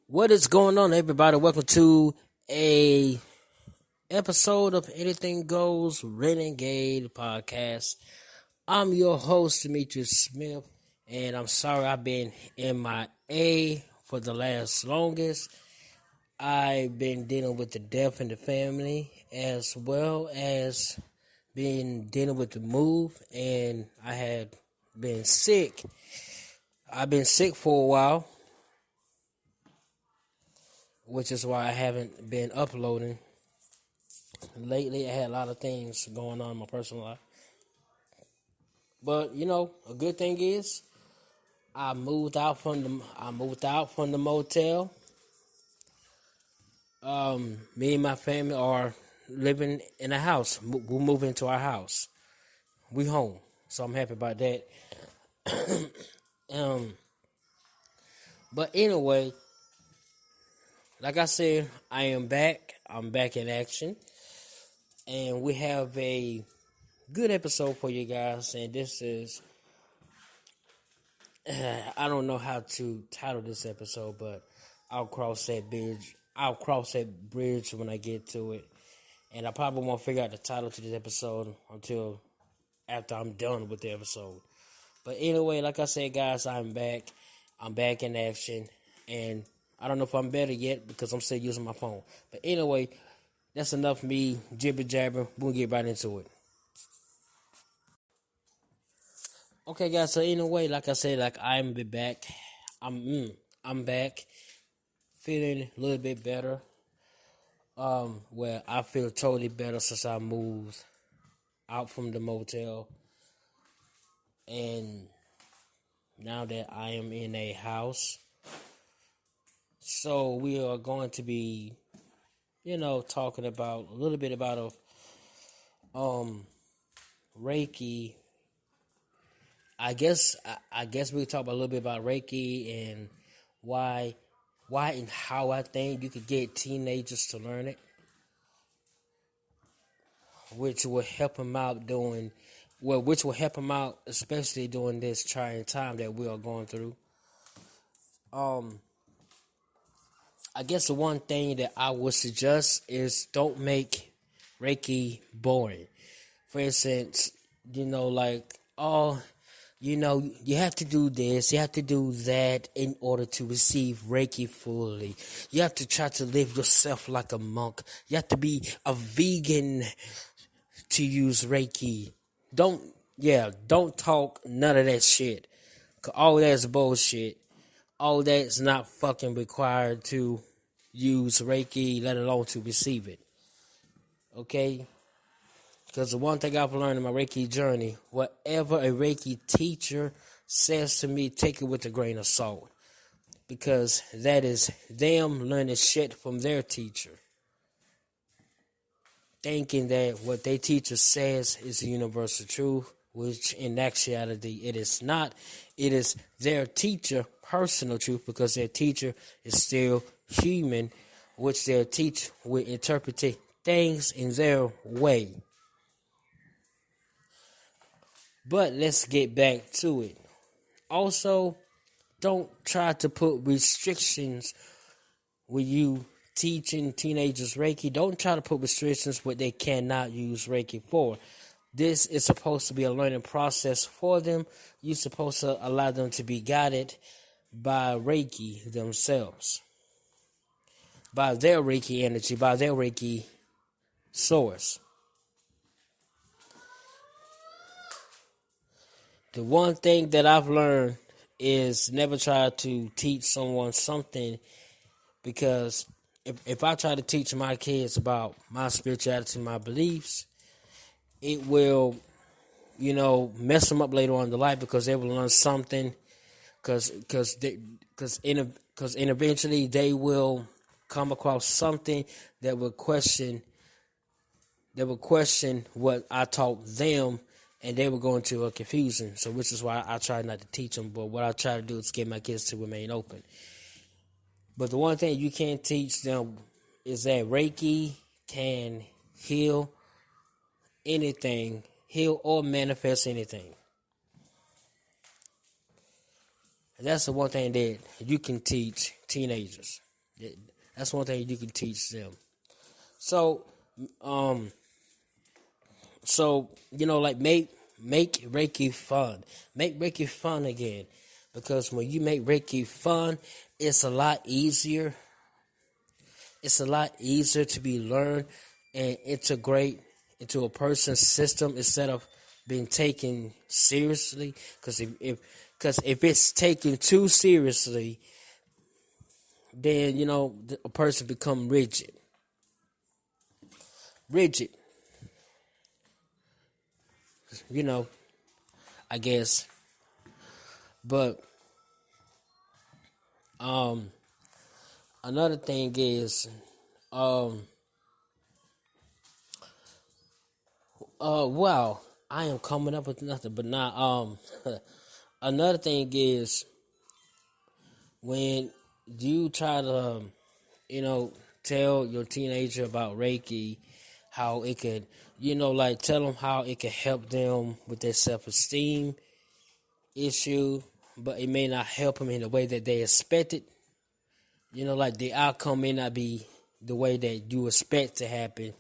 What is going on, everybody? Welcome to a episode of Anything Goes Renegade Podcast. I'm your host, Demetrius Smith, and I'm sorry I've been MIA for the last longest. I've been dealing with the death in the family as well as being dealing with the move, and I had been sick. I've been sick for a while, which is why I haven't been uploading. Lately, I had a lot of things going on in my personal life. But a good thing is I moved out from the motel. Me and my family are living in a house. We moved into our house. We home, so I'm happy about that. um, but anyway, like I said, I am back. I'm back in action, and we have a good episode for you guys. And this is I don't know how to title this episode, but I'll cross that bridge. I'll cross that bridge when I get to it, and I probably won't figure out the title to this episode until after I'm done with the episode. But anyway, like I said, guys, I'm back. I'm back in action, and I don't know if I'm better yet because I'm still using my phone. But anyway, that's enough of me jibber jabbering. We'll get right into it. Okay, guys. So anyway, like I said, I'm back. I'm back, feeling a little bit better. Where I feel totally better since I moved out from the motel, and now that I am in a house. So we are going to be, talking about a little bit about Reiki. I guess we'll talk about a little bit about Reiki and why and how I think you could get teenagers to learn it, which will help them out which will help them out, especially during this trying time that we are going through. I guess the one thing that I would suggest is don't make Reiki boring. For instance, you have to do this, you have to do that in order to receive Reiki fully. You have to try to live yourself like a monk. You have to be a vegan to use Reiki. Don't talk none of that shit. 'Cause all that's bullshit. All that's not fucking required to use Reiki, let alone to receive it. Okay? Because the one thing I've learned in my Reiki journey, whatever a Reiki teacher says to me, take it with a grain of salt. Because that is them learning shit from their teacher. Thinking that what their teacher says is the universal truth, which in actuality it is not. It is their teacher personal truth, because their teacher is still human, which their teacher will interpret things in their way. But let's get back to it. Also, don't try to put restrictions when you teaching teenagers Reiki. Don't try to put restrictions what they cannot use Reiki for. This is supposed to be a learning process for them. You're supposed to allow them to be guided by Reiki themselves, by their Reiki energy, by their Reiki source. The one thing that I've learned is never try to teach someone something, because if I try to teach my kids about my spirituality, my beliefs, it will, mess them up later on in the life, because they will learn something, because eventually they will come across something that will question what I taught them, and they will go into a confusion. So which is why I try not to teach them, but what I try to do is get my kids to remain open. But the one thing you can't teach them is that Reiki can heal anything, heal or manifest anything. And that's the one thing that you can teach teenagers. That's one thing you can teach them. So, um, like make Reiki fun. Make Reiki fun again, because when you make Reiki fun, it's a lot easier. It's a lot easier to be learned and integrate into a person's system instead of being taken seriously. Because if it's taken too seriously, then a person become rigid. You know, I guess. But um, another thing is wow, I am coming up with nothing. But now another thing is when you try to tell your teenager about Reiki, how it could, like tell them how it could help them with their self-esteem issue, but it may not help them in the way that they expected. Like the outcome may not be the way that you expect to happen,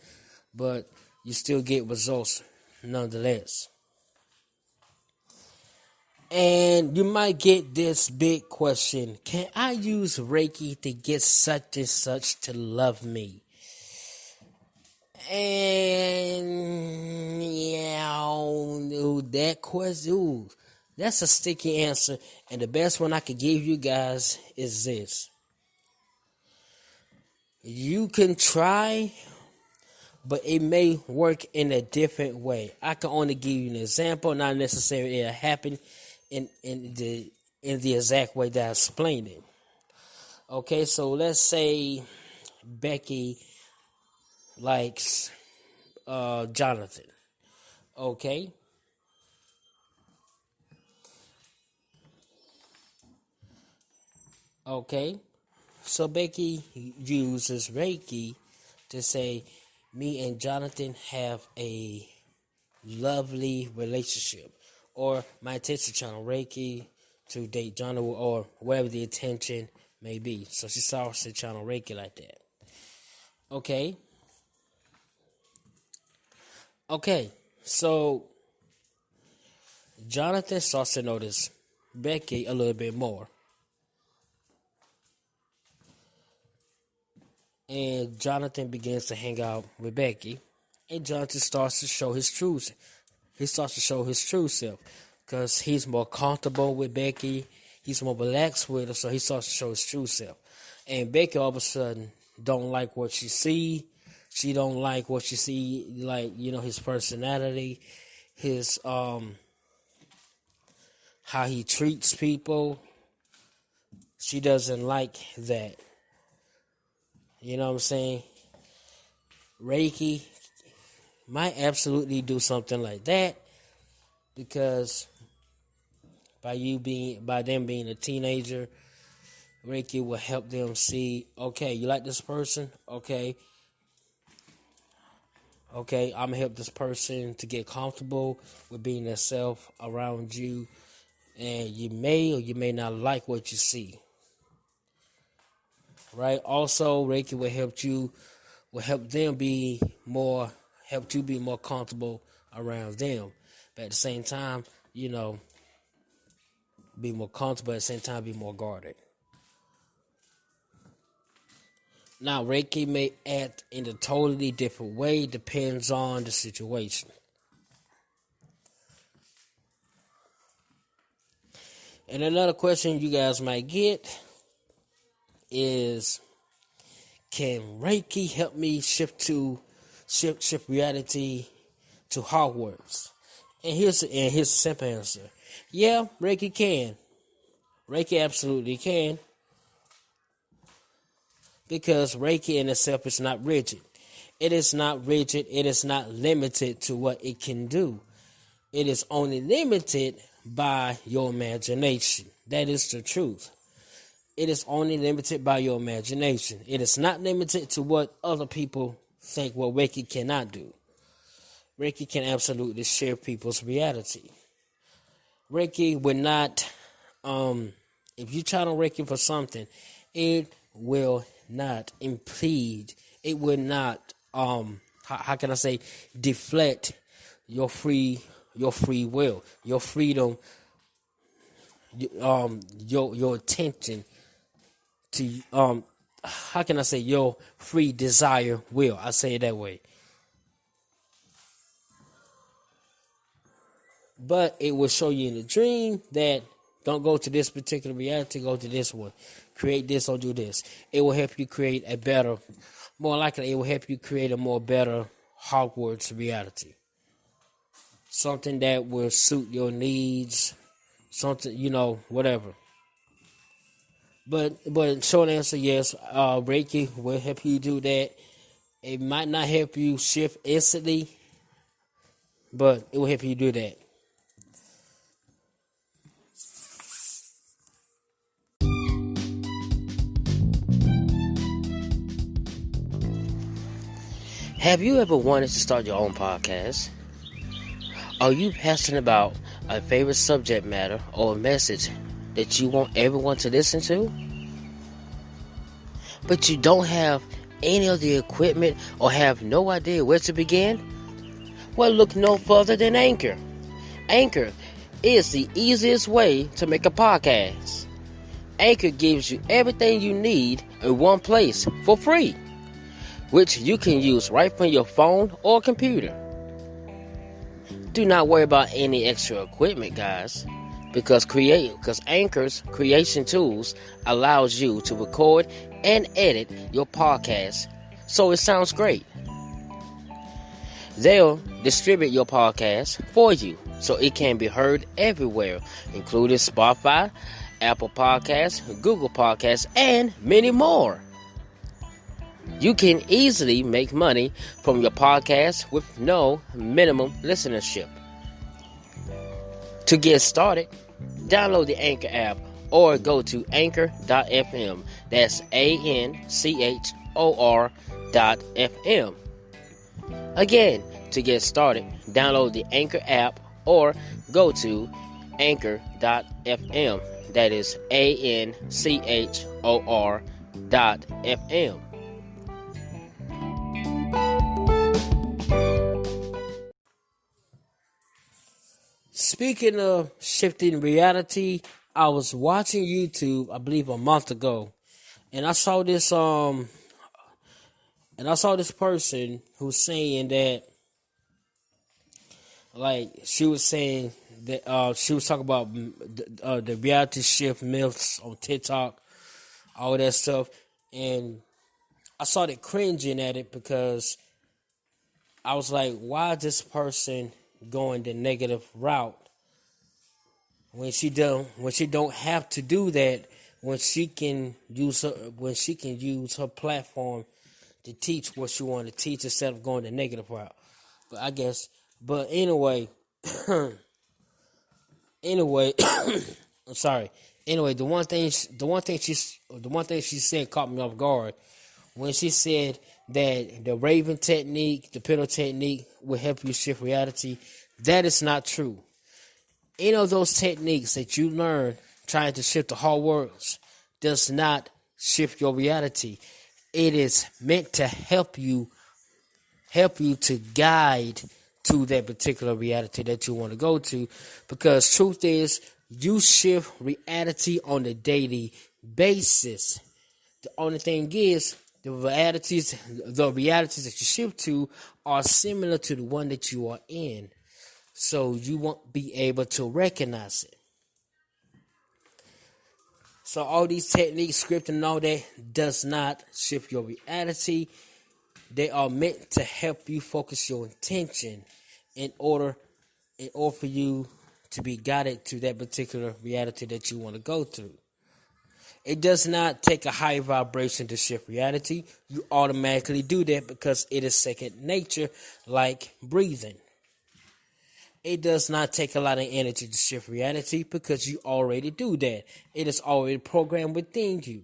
but you still get results nonetheless. And you might get this big question: can I use Reiki to get such and such to love me? And that question, that's a sticky answer. And the best one I could give you guys is this: you can try, but it may work in a different way. I can only give you an example, not necessarily it'll happen in the exact way that I explained it. Okay, so let's say Becky likes Jonathan. Okay. Okay. So Becky uses Reiki to say, me and Jonathan have a lovely relationship. Or my intention channel, Reiki, to date Jonathan, or whatever the intention may be. So she starts to channel Reiki like that. Okay. Okay. So Jonathan starts to notice Becky a little bit more. And Jonathan begins to hang out with Becky. And Jonathan starts to show his true self because he's more comfortable with Becky. He's more relaxed with her, so he starts to show his true self. And Becky all of a sudden don't like what she see. She don't like what she see, like his personality, his how he treats people. She doesn't like that. You know what I'm saying? Reiki might absolutely do something like that, because by them being a teenager, Reiki will help them see, okay, you like this person? Okay, I'm gonna help this person to get comfortable with being themselves around you, and you may or you may not like what you see. Right? Also, Reiki will help them be more, help you be more comfortable around them. But at the same time, be more comfortable, at the same time be more guarded. Now, Reiki may act in a totally different way, depends on the situation. And another question you guys might get is, can Reiki help me shift reality to Hogwarts? And here's a simple answer. Yeah, Reiki can. Reiki absolutely can. Because Reiki in itself is not rigid. It is not rigid. It is not limited to what it can do. It is only limited by your imagination. That is the truth. It is only limited by your imagination. It is not limited to what other people think what Reiki cannot do. Reiki can absolutely shift people's reality. Reiki would not, if you channel Reiki for something, it will not impede. It will not how can I say, deflect your free will, your freedom, your attention to how can I say, your free desire will. I say it that way. But it will show you in the dream that don't go to this particular reality, go to this one. Create this or do this. It will help you create a better, more likely, it will help you create a more better Hogwarts reality. Something that will suit your needs, something, whatever. But short answer, yes, Reiki will help you do that. It might not help you shift instantly, but it will help you do that. Have you ever wanted to start your own podcast? Are you passionate about a favorite subject matter or a message that you want everyone to listen to? But you don't have any of the equipment or have no idea where to begin? Well, look no further than Anchor. Anchor is the easiest way to make a podcast. Anchor gives you everything you need in one place for free, which you can use right from your phone or computer. Do not worry about any extra equipment, guys, because Anchor's creation tools allows you to record and edit your podcast so it sounds great. They'll distribute your podcast for you so it can be heard everywhere, including Spotify, Apple Podcasts, Google Podcasts, and many more. You can easily make money from your podcast with no minimum listenership. To get started, download the Anchor app or go to anchor.fm. That's ANCHOR.FM. Again, to get started, download the Anchor app or go to anchor.fm. That is ANCHOR.FM. Speaking of shifting reality, I was watching YouTube, I believe a month ago, and I saw this person who's saying that, like, she was saying that she was talking about the reality shift myths on TikTok, all that stuff, and I started cringing at it because I was like, why is this person going the negative route when she don't have to do that, when she can use her platform to teach what she want to teach instead of going the negative route. But anyway, I'm sorry. Anyway, the one thing she said caught me off guard when she said that the Raven technique, the pillow technique, will help you shift reality. That is not true. Any of those techniques that you learn trying to shift the whole world does not shift your reality. It is meant to help you to guide to that particular reality that you want to go to, because truth is, you shift reality on a daily basis. The only thing is, the realities that you shift to are similar to the one that you are in, so you won't be able to recognize it. So all these techniques, scripting and all that does not shift your reality. They are meant to help you focus your intention in order for you to be guided to that particular reality that you want to go through. It does not take a high vibration to shift reality. You automatically do that because it is second nature, like breathing. It does not take a lot of energy to shift reality because you already do that. It is already programmed within you.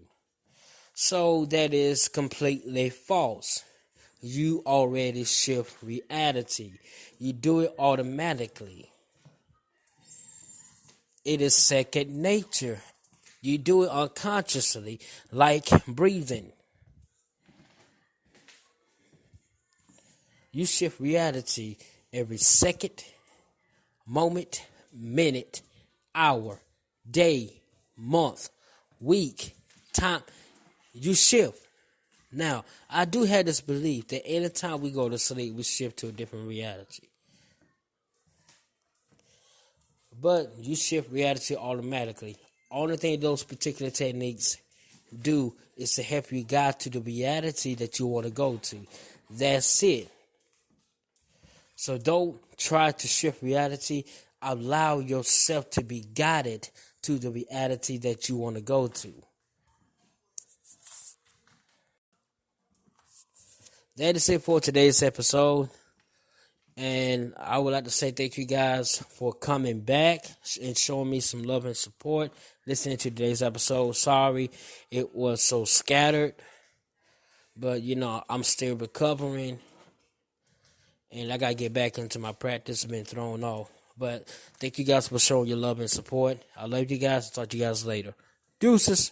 So that is completely false. You already shift reality. You do it automatically. It is second nature. You do it unconsciously, like breathing. You shift reality every second, moment, minute, hour, day, month, week, time. You shift. Now, I do have this belief that anytime we go to sleep, we shift to a different reality. But you shift reality automatically. Only thing those particular techniques do is to help you guide to the reality that you want to go to. That's it. So don't try to shift reality. Allow yourself to be guided to the reality that you want to go to. That is it for today's episode. And I would like to say thank you guys for coming back and showing me some love and support. Listening to today's episode. Sorry it was so scattered. But, I'm still recovering. And I got to get back into my practice. I've been thrown off. But thank you guys for showing your love and support. I love you guys. Talk to you guys later. Deuces.